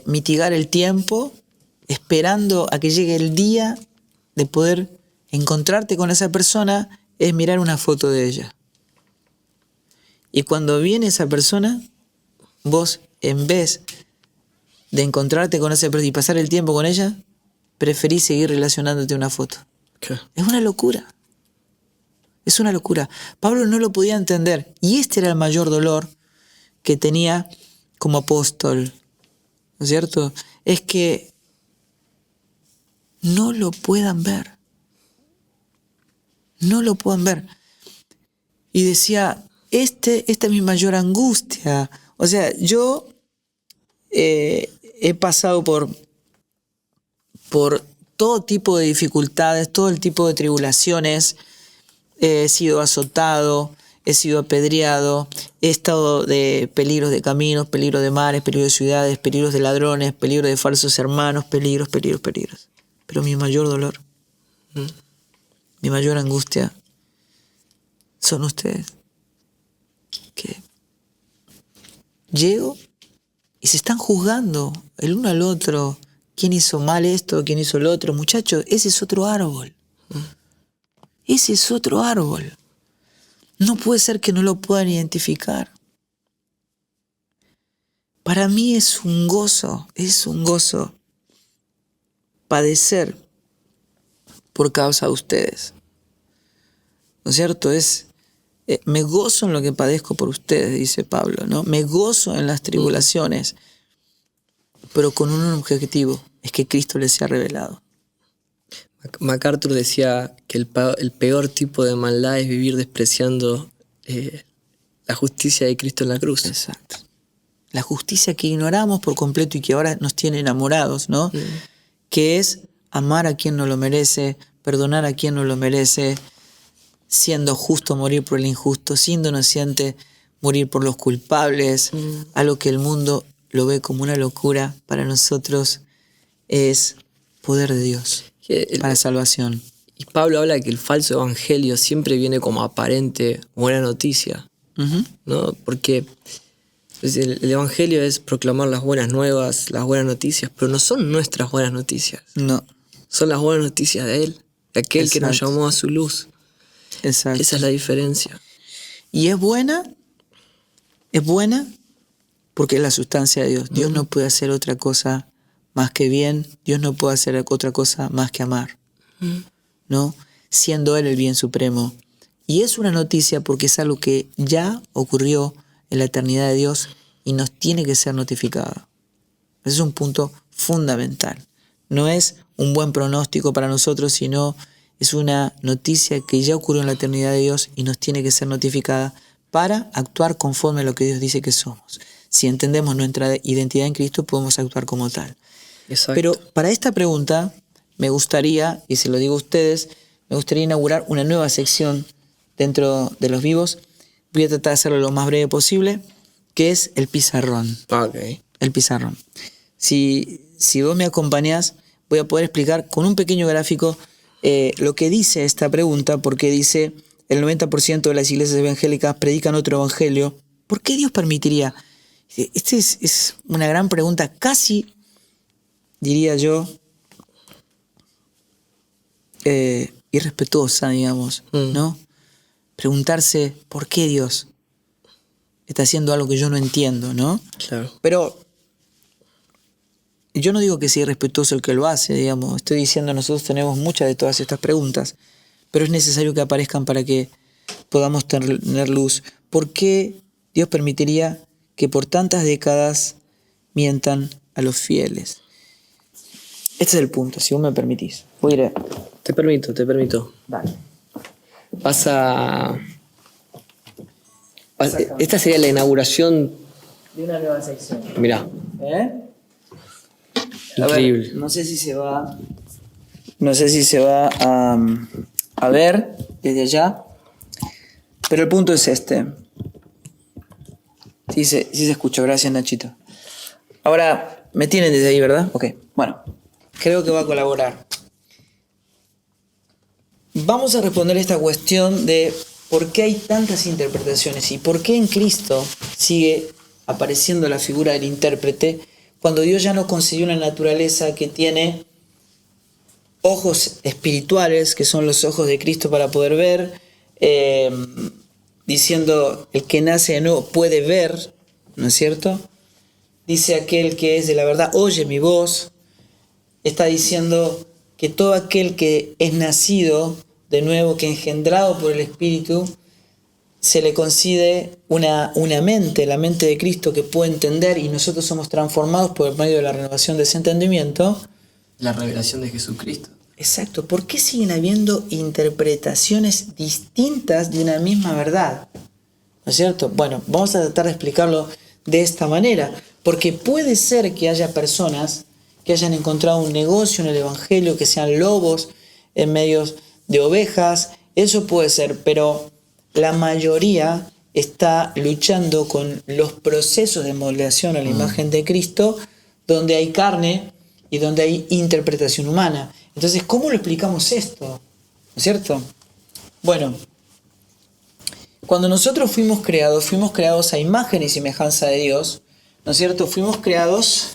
mitigar el tiempo, esperando a que llegue el día de poder encontrarte con esa persona, es mirar una foto de ella. Y cuando viene esa persona, vos, en vez de encontrarte con esa persona y pasar el tiempo con ella, preferís seguir relacionándote a una foto. ¿Qué? Es una locura. Es una locura. Pablo no lo podía entender. Y este era el mayor dolor que tenía como apóstol. ¿No es cierto? Es que no lo puedan ver. No lo puedan ver. Y decía, esta es mi mayor angustia. O sea, yo he pasado por todo tipo de dificultades, todo el tipo de tribulaciones. He sido azotado, he sido apedreado, he estado de peligros de caminos, peligros de mares, peligros de ciudades, peligros de ladrones, peligros de falsos hermanos, peligros. Pero mi mayor dolor, mi mayor angustia son ustedes. Que llego y se están juzgando el uno al otro. ¿Quién hizo mal esto? ¿Quién hizo lo otro? Muchachos, ese es otro árbol. ese es otro árbol. No puede ser que no lo puedan identificar. Para mí es un gozo padecer por causa de ustedes. ¿No es cierto? Me gozo en lo que padezco por ustedes, dice Pablo, ¿no? Me gozo en las tribulaciones, pero con un objetivo, es que Cristo les sea revelado. MacArthur decía que el peor tipo de maldad es vivir despreciando la justicia de Cristo en la cruz. Exacto. La justicia que ignoramos por completo y que ahora nos tiene enamorados, ¿no? Que es amar a quien no lo merece, perdonar a quien no lo merece, siendo justo morir por el injusto, siendo inocente morir por los culpables, a lo que el mundo lo ve como una locura, para nosotros es poder de Dios para salvación. Y Pablo habla de que el falso evangelio siempre viene como aparente buena noticia, ¿no? Porque el evangelio es proclamar las buenas nuevas, las buenas noticias, pero no son nuestras buenas noticias. No. Son las buenas noticias de Él, de aquel que nos llamó a su luz. Exacto. Esa es la diferencia. Y es buena porque es la sustancia de Dios. Dios no puede hacer otra cosa más que bien. Dios no puede hacer otra cosa más que amar, ¿no? Siendo Él el bien supremo. Y es una noticia porque es algo que ya ocurrió en la eternidad de Dios y nos tiene que ser notificado. Ese es un punto fundamental. No es un buen pronóstico para nosotros, sino es una noticia que ya ocurrió en la eternidad de Dios y nos tiene que ser notificada para actuar conforme a lo que Dios dice que somos. Si entendemos nuestra identidad en Cristo, podemos actuar como tal. Exacto. Pero para esta pregunta me gustaría, y se lo digo a ustedes, me gustaría inaugurar una nueva sección dentro de Los Vivos. Voy a tratar de hacerlo lo más breve posible, que es el pizarrón. Okay. El pizarrón. Si vos me acompañás, voy a poder explicar con un pequeño gráfico lo que dice esta pregunta, porque dice el 90% de las iglesias evangélicas predican otro evangelio. ¿Por qué Dios permitiría? Esta es una gran pregunta, casi, diría yo, irrespetuosa, digamos, ¿no? Preguntarse, ¿por qué Dios está haciendo algo que yo no entiendo, ¿no? Claro. Pero yo no digo que sea irrespetuoso el que lo hace, digamos. Estoy diciendo, nosotros tenemos muchas de todas estas preguntas, pero es necesario que aparezcan para que podamos tener luz. ¿Por qué Dios permitiría que por tantas décadas mientan a los fieles? Este es el punto, si vos me permitís. Voy a ir. Te permito. Dale. Esta sería la inauguración De una nueva sección. Mirá, Increíble. increíble. No sé si se va a ver desde allá, pero el punto es este. Sí se escucha, gracias Nachito. Ahora, me tienen desde ahí, ¿verdad? Ok, bueno, creo que va a colaborar. Vamos a responder esta cuestión de por qué hay tantas interpretaciones y por qué en Cristo sigue apareciendo la figura del intérprete cuando Dios ya nos concedió una naturaleza que tiene ojos espirituales, que son los ojos de Cristo para poder ver, diciendo el que nace de nuevo puede ver, ¿no es cierto? Dice aquel que es de la verdad, oye mi voz. Está diciendo que todo aquel que es nacido de nuevo, que engendrado por el Espíritu, se le concede una mente, la mente de Cristo que puede entender, y nosotros somos transformados por medio de la renovación de ese entendimiento. La revelación de Jesucristo. Exacto. ¿Por qué siguen habiendo interpretaciones distintas de una misma verdad? ¿No es cierto? Bueno, vamos a tratar de explicarlo de esta manera, porque puede ser que haya personas que hayan encontrado un negocio en el Evangelio, que sean lobos en medio de ovejas, eso puede ser, pero la mayoría está luchando con los procesos de moldeación a la imagen de Cristo, donde hay carne y donde hay interpretación humana. Entonces, ¿cómo lo explicamos esto? ¿No es cierto? Bueno, cuando nosotros fuimos creados a imagen y semejanza de Dios, ¿no es cierto? Fuimos creados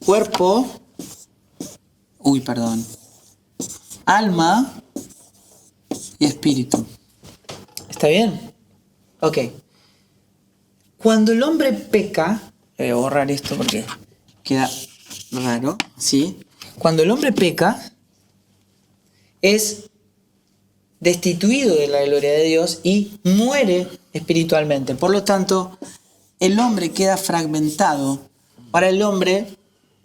cuerpo, alma y espíritu. ¿Está bien? Ok. Cuando el hombre peca, voy a borrar esto porque queda raro, ¿sí? Cuando el hombre peca, es destituido de la gloria de Dios y muere espiritualmente. Por lo tanto, el hombre queda fragmentado. Para el hombre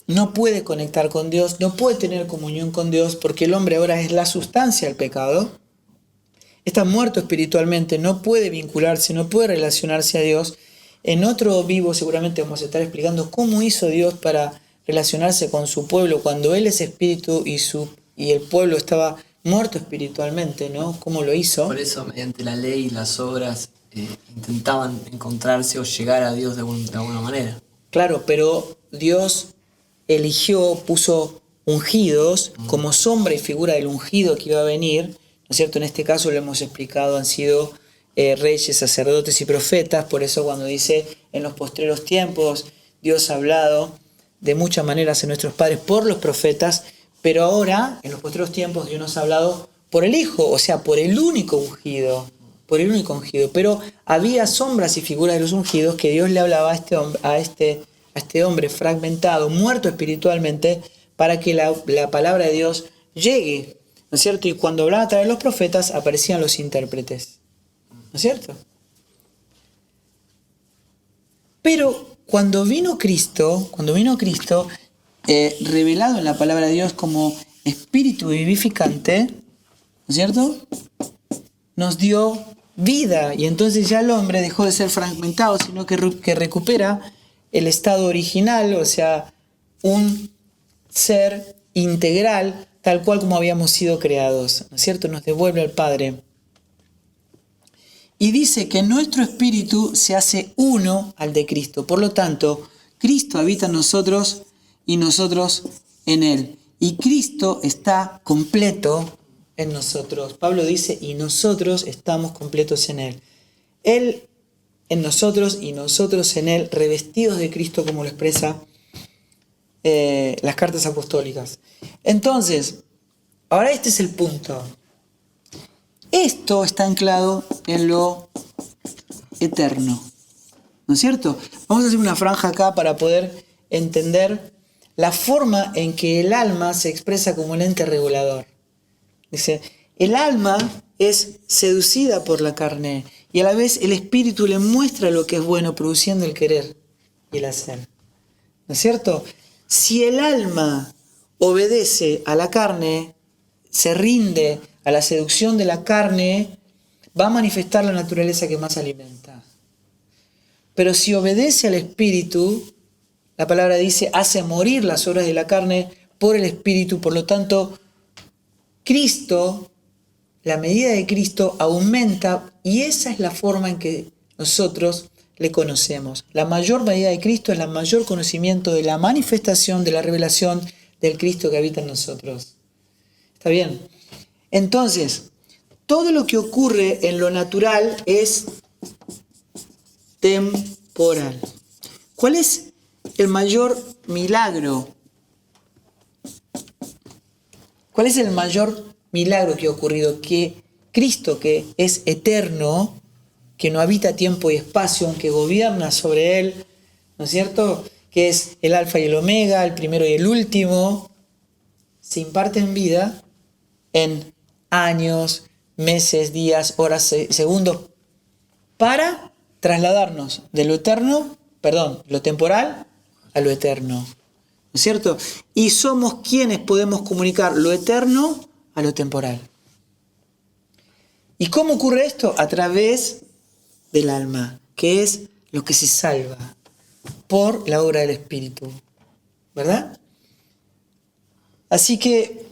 no puede conectar con Dios, no puede tener comunión con Dios, porque el hombre ahora es la sustancia del pecado. Está muerto espiritualmente, no puede vincularse, no puede relacionarse a Dios. En otro vivo seguramente vamos a estar explicando cómo hizo Dios para relacionarse con su pueblo cuando Él es espíritu y el pueblo estaba muerto espiritualmente, ¿no? ¿Cómo lo hizo? Por eso, mediante la ley y las obras, intentaban encontrarse o llegar a Dios de alguna manera. Claro, pero Dios eligió, puso ungidos como sombra y figura del ungido que iba a venir, ¿no es cierto? En este caso lo hemos explicado, han sido reyes, sacerdotes y profetas. Por eso cuando dice en los postreros tiempos, Dios ha hablado de muchas maneras en nuestros padres por los profetas, pero ahora, en los postreros tiempos, Dios nos ha hablado por el Hijo, o sea, por el único ungido, Pero había sombras y figuras de los ungidos que Dios le hablaba a este hombre fragmentado, muerto espiritualmente, para que la palabra de Dios llegue, ¿no es cierto? Y cuando hablaba a través de los profetas, aparecían los intérpretes, ¿no es cierto? Pero cuando vino Cristo, revelado en la palabra de Dios como espíritu vivificante, ¿no es cierto?, nos dio vida, y entonces ya el hombre dejó de ser fragmentado, sino que recupera el estado original, o sea, un ser integral, tal cual como habíamos sido creados, ¿no es cierto? Nos devuelve al Padre. Y dice que nuestro espíritu se hace uno al de Cristo. Por lo tanto, Cristo habita en nosotros y nosotros en Él. Y Cristo está completo en nosotros. Pablo dice, y nosotros estamos completos en Él. Él en nosotros y nosotros en Él, revestidos de Cristo, como lo expresa las cartas apostólicas. Entonces, ahora este es el punto. Esto está anclado en lo eterno, ¿no es cierto? Vamos a hacer una franja acá para poder entender la forma en que el alma se expresa como el ente regulador. Dice, el alma es seducida por la carne y a la vez el espíritu le muestra lo que es bueno, produciendo el querer y el hacer. ¿No es cierto? Si el alma obedece a la carne, se rinde a la seducción de la carne, va a manifestar la naturaleza que más alimenta. Pero si obedece al espíritu, la palabra dice, hace morir las obras de la carne por el espíritu. Por lo tanto, Cristo, la medida de Cristo aumenta, y esa es la forma en que nosotros le conocemos. La mayor medida de Cristo es el mayor conocimiento de la manifestación, de la revelación del Cristo que habita en nosotros. ¿Está bien? Entonces, todo lo que ocurre en lo natural es temporal. ¿Cuál es el mayor milagro? ¿Cuál es el mayor milagro que ha ocurrido? Que Cristo, que es eterno, que no habita tiempo y espacio, aunque gobierna sobre él, ¿no es cierto?, que es el alfa y el omega, el primero y el último, se imparte en vida en años, meses, días, horas, segundos, para trasladarnos de lo temporal a lo eterno, ¿no es cierto? Y somos quienes podemos comunicar lo eterno a lo temporal. ¿Y cómo ocurre esto? A través del alma, que es lo que se salva por la obra del Espíritu, ¿verdad? Así que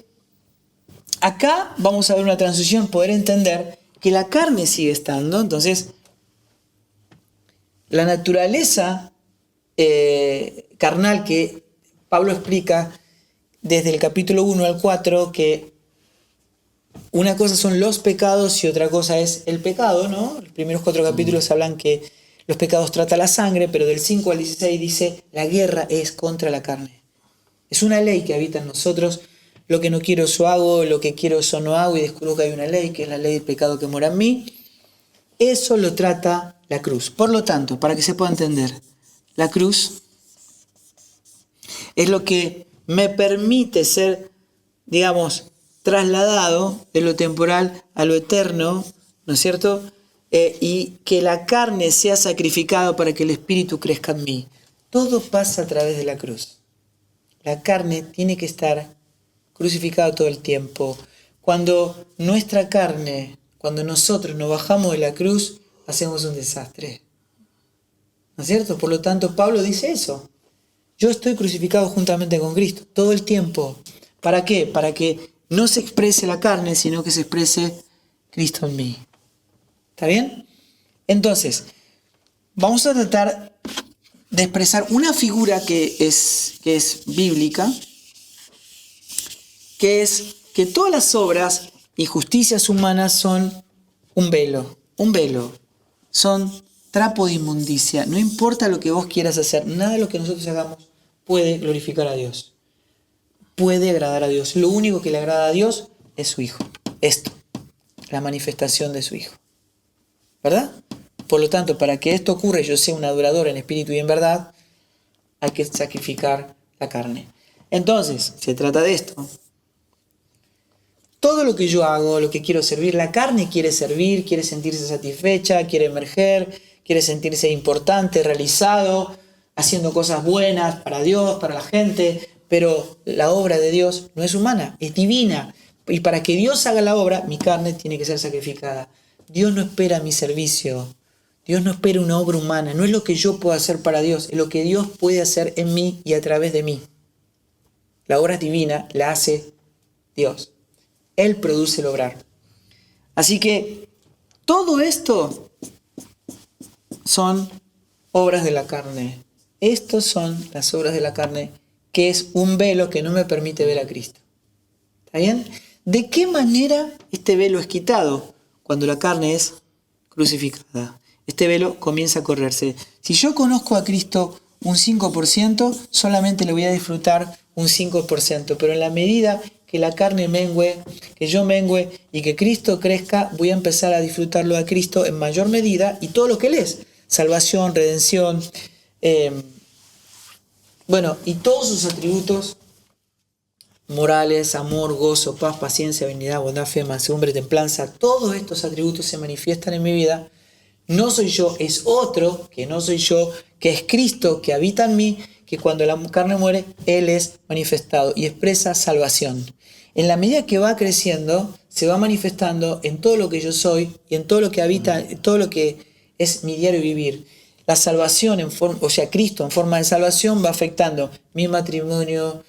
acá vamos a ver una transición, poder entender que la carne sigue estando. Entonces, la naturaleza carnal que Pablo explica desde el capítulo 1 al 4, que una cosa son los pecados y otra cosa es el pecado, ¿no? Los primeros 4 capítulos hablan que los pecados trata la sangre, pero del 5 al 16 dice, la guerra es contra la carne. Es una ley que habita en nosotros lo que no quiero eso hago, lo que quiero eso no hago y descubro que hay una ley, que es la ley del pecado que mora en mí. Eso lo trata la cruz. Por lo tanto, para que se pueda entender, la cruz es lo que me permite ser, digamos, trasladado de lo temporal a lo eterno, ¿no es cierto? Y que la carne sea sacrificada para que el espíritu crezca en mí. Todo pasa a través de la cruz. La carne tiene que estar crucificada todo el tiempo. Cuando nuestra carne, cuando nosotros nos bajamos de la cruz, hacemos un desastre. ¿No es cierto? Por lo tanto, Pablo dice eso. Yo estoy crucificado juntamente con Cristo todo el tiempo. ¿Para qué? Para que no se exprese la carne, sino que se exprese Cristo en mí. ¿Está bien? Entonces, vamos a tratar de expresar una figura que es bíblica, que es que todas las obras y justicias humanas son un velo, son trapo de inmundicia. No importa lo que vos quieras hacer, nada de lo que nosotros hagamos puede glorificar a Dios, puede agradar a Dios. Lo único que le agrada a Dios es su Hijo, esto, la manifestación de su Hijo, ¿verdad? Por lo tanto, para que esto ocurra y yo sea un adorador en espíritu y en verdad, hay que sacrificar la carne. Entonces, se trata de esto. Todo lo que yo hago, lo que quiero servir, la carne quiere servir, quiere sentirse satisfecha, quiere emerger, quiere sentirse importante, realizado, haciendo cosas buenas para Dios, para la gente, pero la obra de Dios no es humana, es divina. Y para que Dios haga la obra, mi carne tiene que ser sacrificada. Dios no espera mi servicio, Dios no espera una obra humana, no es lo que yo puedo hacer para Dios, es lo que Dios puede hacer en mí y a través de mí. La obra divina la hace Dios. Él produce el obrar. Así que todo esto son obras de la carne. Estas son las obras de la carne, que es un velo que no me permite ver a Cristo. ¿Está bien? ¿De qué manera este velo es quitado? Cuando la carne es crucificada. Este velo comienza a correrse. Si yo conozco a Cristo un 5%, solamente le voy a disfrutar un 5%. Pero en la medida que la carne mengue, que yo mengue y que Cristo crezca, voy a empezar a disfrutarlo a Cristo en mayor medida y todo lo que Él es. Salvación, redención, y todos sus atributos morales, amor, gozo, paz, paciencia, benignidad, bondad, fe, mansedumbre, templanza, todos estos atributos se manifiestan en mi vida. No soy yo, es otro que no soy yo, que es Cristo que habita en mí, que cuando la carne muere, Él es manifestado y expresa salvación. En la medida que va creciendo, se va manifestando en todo lo que yo soy y en todo lo que habita, en todo lo que es mi diario vivir. La salvación, Cristo en forma de salvación va afectando mi matrimonio,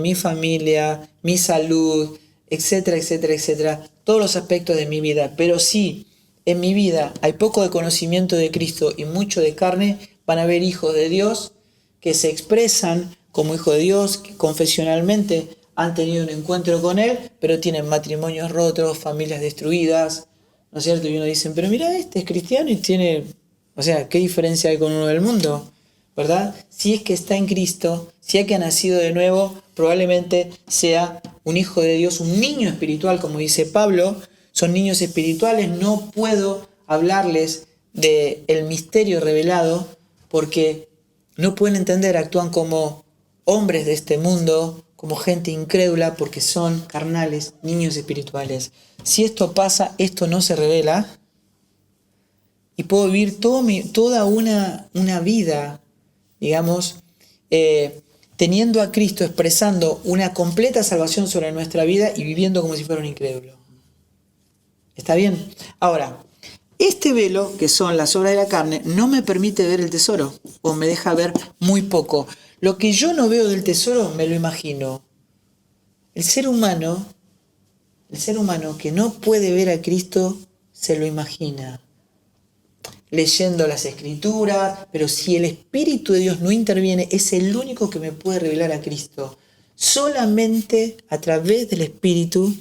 mi familia, mi salud, etcétera, etcétera, etcétera, todos los aspectos de mi vida. Pero si en mi vida hay poco de conocimiento de Cristo y mucho de carne, van a haber hijos de Dios que se expresan como hijos de Dios, que confesionalmente han tenido un encuentro con Él, pero tienen matrimonios rotos, familias destruidas, ¿no es cierto? Y uno dice, pero mira, este es cristiano y tiene, ¿qué diferencia hay con uno del mundo? ¿Verdad? Si es que está en Cristo, si es que ha nacido de nuevo, probablemente sea un hijo de Dios, un niño espiritual, como dice Pablo. Son niños espirituales, no puedo hablarles del misterio revelado porque no pueden entender, actúan como hombres de este mundo, como gente incrédula porque son carnales, niños espirituales. Si esto pasa, esto no se revela y puedo vivir toda una vida, teniendo a Cristo, expresando una completa salvación sobre nuestra vida y viviendo como si fuera un incrédulo. ¿Está bien? Ahora, este velo, que son las obras de la carne, no me permite ver el tesoro, o me deja ver muy poco. Lo que yo no veo del tesoro, me lo imagino. El ser humano que no puede ver a Cristo, se lo imagina. Leyendo las Escrituras, pero si el Espíritu de Dios no interviene, es el único que me puede revelar a Cristo. Solamente a través del Espíritu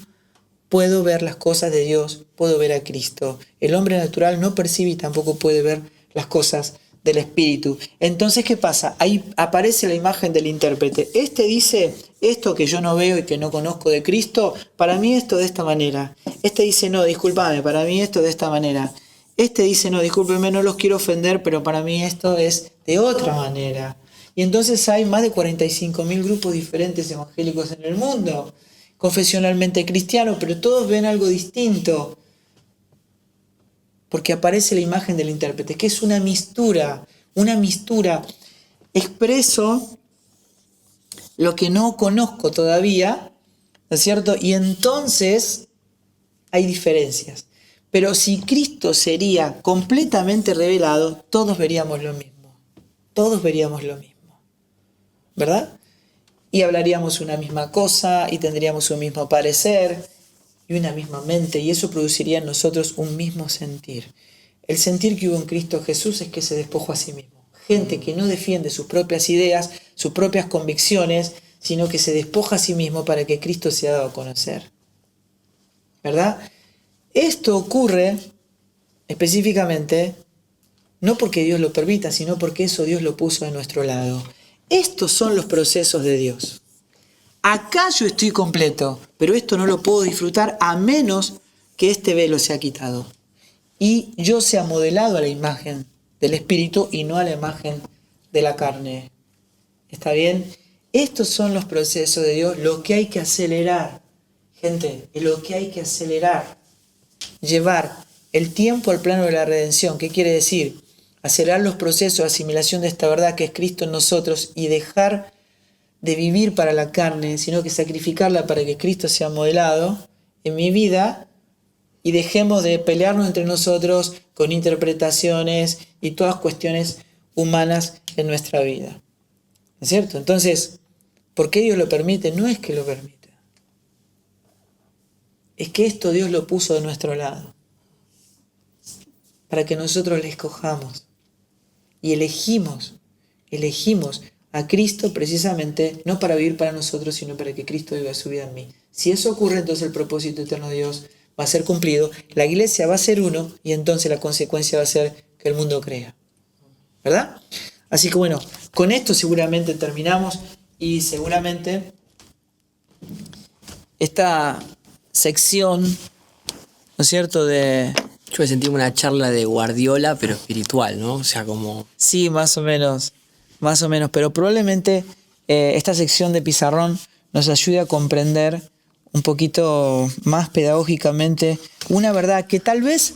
puedo ver las cosas de Dios, puedo ver a Cristo. El hombre natural no percibe y tampoco puede ver las cosas del Espíritu. Entonces, ¿qué pasa? Ahí aparece la imagen del intérprete. Este dice, esto que yo no veo y que no conozco de Cristo, para mí esto de esta manera. Este dice, no, discúlpame, para mí esto de esta manera. Este dice, no, discúlpeme, no los quiero ofender, pero para mí esto es de otra manera. Y entonces hay más de 45.000 grupos diferentes evangélicos en el mundo, confesionalmente cristianos, pero todos ven algo distinto. Porque aparece la imagen del intérprete, que es una mistura. Expreso lo que no conozco todavía, ¿no es cierto? Y entonces hay diferencias. Pero si Cristo sería completamente revelado, todos veríamos lo mismo. Todos veríamos lo mismo. ¿Verdad? Y hablaríamos una misma cosa y tendríamos un mismo parecer y una misma mente, y eso produciría en nosotros un mismo sentir. El sentir que hubo en Cristo Jesús es que se despojó a sí mismo. Gente que no defiende sus propias ideas, sus propias convicciones, sino que se despoja a sí mismo para que Cristo sea dado a conocer. ¿Verdad? Esto ocurre específicamente no porque Dios lo permita, sino porque eso Dios lo puso de nuestro lado. Estos son los procesos de Dios. Acá yo estoy completo, pero esto no lo puedo disfrutar a menos que este velo sea quitado y yo sea modelado a la imagen del Espíritu y no a la imagen de la carne. ¿Está bien? Estos son los procesos de Dios, lo que hay que acelerar, gente, lo que hay que acelerar. Llevar el tiempo al plano de la redención. ¿Qué quiere decir? Acelerar los procesos de asimilación de esta verdad que es Cristo en nosotros y dejar de vivir para la carne, sino que sacrificarla para que Cristo sea modelado en mi vida, y dejemos de pelearnos entre nosotros con interpretaciones y todas cuestiones humanas en nuestra vida. ¿Es cierto? Entonces, ¿por qué Dios lo permite? No es que lo permita. Es que esto Dios lo puso de nuestro lado, para que nosotros le escojamos. Y elegimos a Cristo precisamente, no para vivir para nosotros, sino para que Cristo viva su vida en mí. Si eso ocurre, entonces el propósito eterno de Dios va a ser cumplido, la iglesia va a ser uno, y entonces la consecuencia va a ser que el mundo crea. ¿Verdad? Así que bueno, con esto seguramente terminamos, y seguramente esta sección, ¿no es cierto?, Yo me sentí como una charla de Guardiola, pero espiritual, ¿no? O sea, como... Sí, más o menos, pero probablemente esta sección de Pizarrón nos ayude a comprender un poquito más pedagógicamente una verdad que tal vez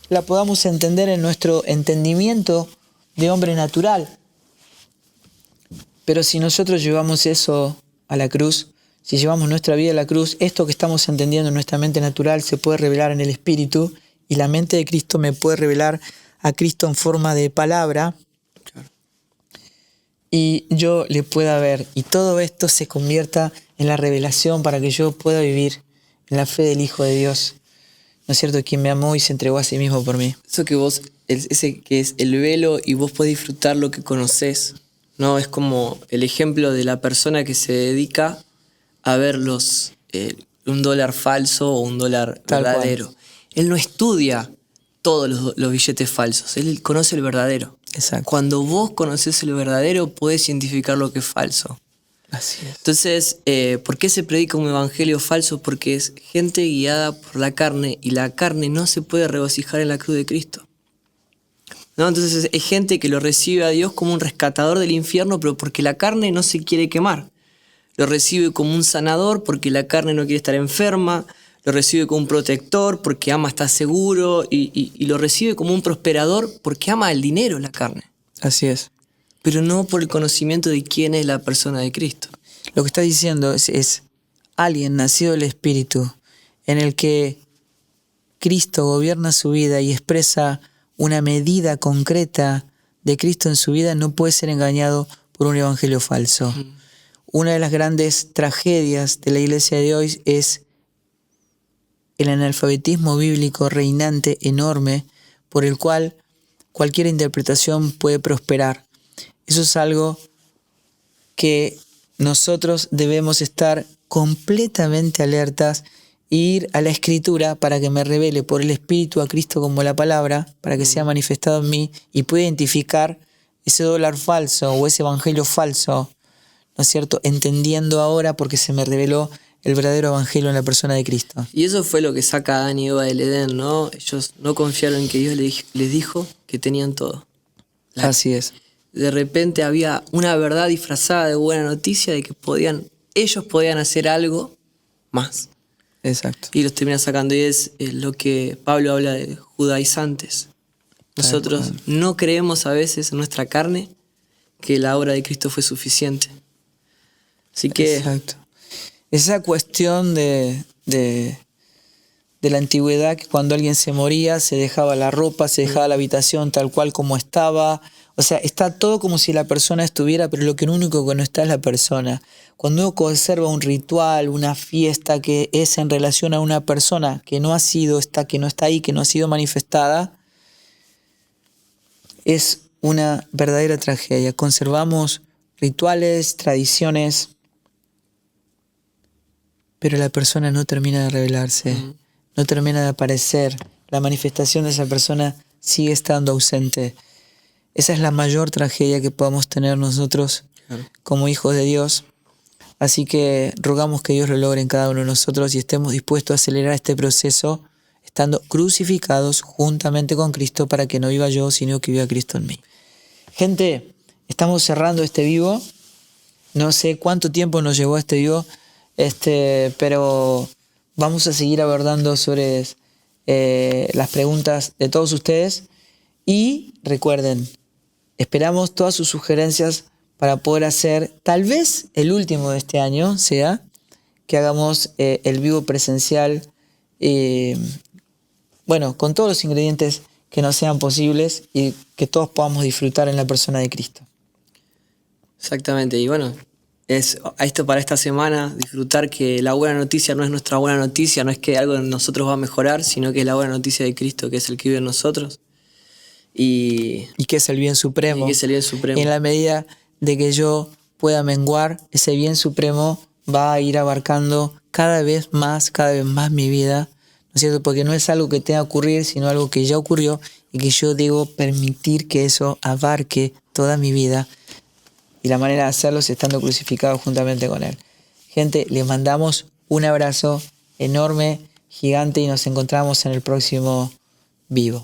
la podamos entender en nuestro entendimiento de hombre natural. Pero si nosotros llevamos eso a la cruz, si llevamos nuestra vida a la cruz, esto que estamos entendiendo en nuestra mente natural se puede revelar en el Espíritu, y la mente de Cristo me puede revelar a Cristo en forma de palabra, y yo le pueda ver, y todo esto se convierta en la revelación para que yo pueda vivir en la fe del Hijo de Dios, ¿no es cierto?, quien me amó y se entregó a sí mismo por mí. Eso que vos, ese que es el velo y vos podés disfrutar lo que conocés, ¿no? Es como el ejemplo de la persona que se dedica a ver un dólar falso o un dólar verdadero. Él no estudia todos los billetes falsos, él conoce el verdadero. Exacto. Cuando vos conocés el verdadero, podés identificar lo que es falso. Así es. Entonces, ¿por qué se predica un evangelio falso? Porque es gente guiada por la carne, y la carne no se puede regocijar en la cruz de Cristo, ¿no? Entonces es gente que lo recibe a Dios como un rescatador del infierno, pero porque la carne no se quiere quemar. Lo recibe como un sanador porque la carne no quiere estar enferma. Lo recibe como un protector porque ama estar seguro. Y lo recibe como un prosperador porque ama el dinero, la carne. Así es. Pero no por el conocimiento de quién es la persona de Cristo. Lo que está diciendo es alguien nacido del Espíritu, en el que Cristo gobierna su vida y expresa una medida concreta de Cristo en su vida, no puede ser engañado por un evangelio falso. Una de las grandes tragedias de la iglesia de hoy es el analfabetismo bíblico reinante enorme, por el cual cualquier interpretación puede prosperar. Eso es algo que nosotros debemos estar completamente alertas e ir a la Escritura para que me revele por el Espíritu a Cristo como la palabra, para que sea manifestado en mí y pueda identificar ese dólar falso o ese evangelio falso, ¿no es cierto?, entendiendo ahora porque se me reveló el verdadero evangelio en la persona de Cristo. Y eso fue lo que saca a Adán y Eva del Edén, ¿no? Ellos no confiaron en que Dios les dijo que tenían todo. Así es. De repente había una verdad disfrazada de buena noticia de que ellos podían hacer algo más. Exacto. Y los termina sacando, y es lo que Pablo habla de judaizantes. Nosotros no creemos a veces en nuestra carne que la obra de Cristo fue suficiente. Así que... Exacto. Esa cuestión de la antigüedad, que cuando alguien se moría se dejaba la ropa, se dejaba la habitación tal cual como estaba. O sea, está todo como si la persona estuviera, pero lo único que no está es la persona. Cuando uno conserva un ritual, una fiesta que es en relación a una persona que no que no está ahí, que no ha sido manifestada, es una verdadera tragedia. Conservamos rituales, tradiciones, pero la persona no termina de revelarse, no termina de aparecer. La manifestación de esa persona sigue estando ausente. Esa es la mayor tragedia que podamos tener nosotros como hijos de Dios. Así que rogamos que Dios lo logre en cada uno de nosotros y estemos dispuestos a acelerar este proceso estando crucificados juntamente con Cristo, para que no viva yo, sino que viva Cristo en mí. Gente, estamos cerrando este vivo. No sé cuánto tiempo nos llevó este vivo, pero vamos a seguir abordando sobre las preguntas de todos ustedes. Y recuerden, esperamos todas sus sugerencias para poder hacer, tal vez el último de este año sea, que hagamos el vivo presencial, con todos los ingredientes que nos sean posibles y que todos podamos disfrutar en la persona de Cristo. Exactamente, y es esto para esta semana, disfrutar que la buena noticia no es nuestra buena noticia, no es que algo en nosotros va a mejorar, sino que es la buena noticia de Cristo, que es el que vive en nosotros. Y que es el bien supremo. Y que es el bien supremo. Y en la medida de que yo pueda menguar, ese bien supremo va a ir abarcando cada vez más mi vida, ¿no es cierto? Porque no es algo que tenga que ocurrir, sino algo que ya ocurrió y que yo debo permitir que eso abarque toda mi vida. Y la manera de hacerlo es estando crucificado juntamente con Él. Gente, les mandamos un abrazo enorme, gigante, y nos encontramos en el próximo vivo.